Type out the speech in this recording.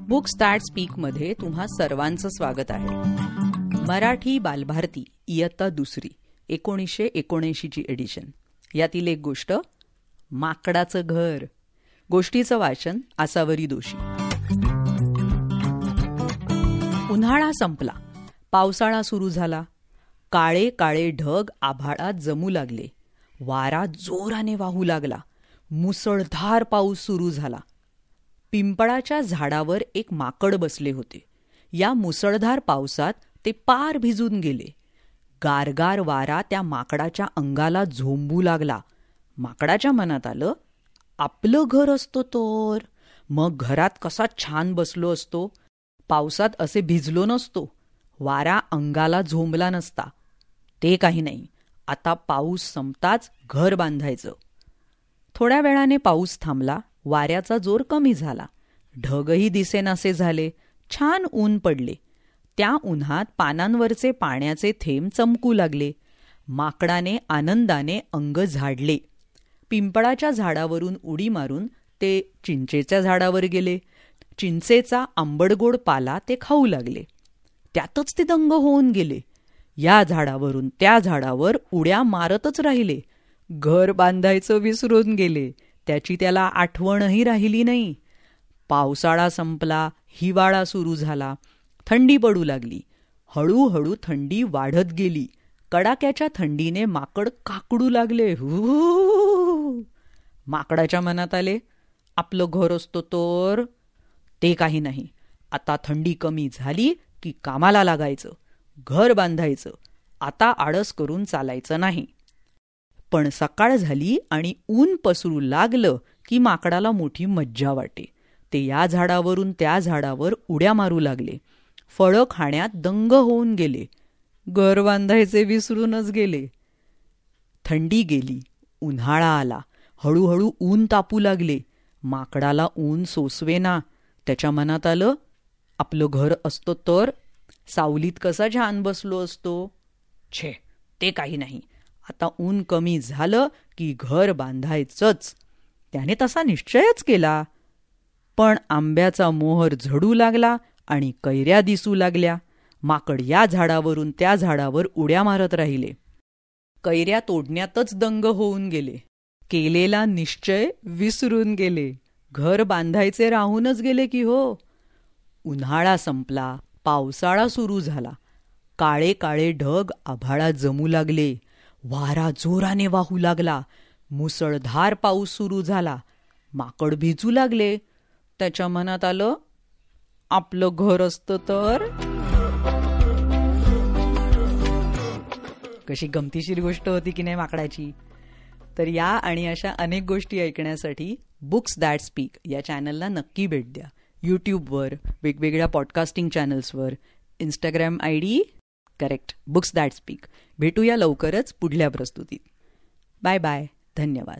Books that स्पीकमध्ये तुम्हा सर्वांचं स्वागत आहे. मराठी बालभारती इयत्ता दुसरी 1979ची एडिशन. यातील एक गोष्ट, माकडाचं घर. गोष्टीचं वाचन आसावरी दोशी. उन्हाळा संपला, पावसाळा सुरू झाला. काळे काळे ढग आभाळात जमू लागले. वारा जोराने वाहू लागला. मुसळधार पाऊस सुरू झाला. पिंपळाच्या झाडावर एक माकड बसले होते. या मुसळधार पावसात ते पार भिजून गेले. गारगार वारा त्या माकडाच्या अंगाला झोंबू लागला. माकडाच्या मनात आलं, आपलं घर असतो तर मग घरात कसा छान बसलो असतो, पावसात असे भिजलो नसतो, वारा अंगाला झोंबला नसता. ते काही नाही, आता पाऊस संपताच घर बांधायचं. थोड्या वेळाने पाऊस थांबला. वाऱ्याचा जोर कमी झाला. ढगही दिसेनासे झाले. छान ऊन पडले. त्या उन्हात पानांवरचे पाण्याचे थेंब चमकू लागले. माकडाने आनंदाने अंग झाडले. पिंपळाच्या झाडावरून उडी मारून ते चिंचेच्या झाडावर गेले. चिंचेचा आंबटगोड पाला ते खाऊ लागले. त्यातच ते दंग होऊन गेले. या झाडावरून त्या झाडावर उड्या मारतच राहिले. घर बांधायचं विसरून गेले. त्याची त्याला आठवणही राहिली नाही. पावसाळा संपला, हिवाळा सुरू झाला. थंडी पडू लागली. हळूहळू थंडी वाढत गेली. कडाक्याच्या थंडीने माकड काकडू लागले. हु. माकडाच्या मनात आले, आपलं घर असतो तर. ते काही नाही, आता थंडी कमी झाली की कामाला लागायचं, घर बांधायचं. आता आळस करून चालायचं नाही. पण सकाळ झाली आणि ऊन पसरू लागलं की माकडाला मोठी मज्जा वाटे. ते या झाडावरून त्या झाडावर उड्या मारू लागले. फळं खाण्यात दंग होऊन गेले. घर बांधायचे विसरूनच गेले. थंडी गेली, उन्हाळा आला. हळूहळू ऊन तापू लागले. माकडाला ऊन सोसवेना. त्याच्या मनात आलं, आपलं घर असतं तर सावलीत कसा छान बसलो असतो. छे, ते काही नाही, आता ऊन कमी झालं की घर बांधायचंच. त्याने तसा निश्चयच केला. पण आंब्याचा मोहर झडू लागला आणि कैऱ्या दिसू लागल्या. माकड या झाडावरून त्या झाडावर उड्या मारत राहिले. कैऱ्या तोडण्यातच दंग होऊन गेले. केलेला निश्चय विसरून गेले. घर बांधायचे राहूनच गेले की हो. उन्हाळा संपला, पावसाळा सुरू झाला. काळे काळे ढग आभाळात जमू लागले. वारा जोराने वाहू लागला. मुसळधार पाऊस सुरू झाला. माकड भिजू लागले. त्याच्या मनात आलं, आपलं घर असतं तर. कशी गमतीशीर गोष्ट होती की नाही माकडाची. तर या आणि अशा अनेक गोष्टी ऐकण्यासाठी बुक्स दॅट स्पीक या चॅनलला नक्की भेट द्या. यूट्यूबवर, वेगवेगळ्या पॉडकास्टिंग चॅनल्सवर, Instagram ID correct, books that speak. भेटूया लवकरच पुढल्या प्रस्तुतीत. Bye bye. धन्यवाद.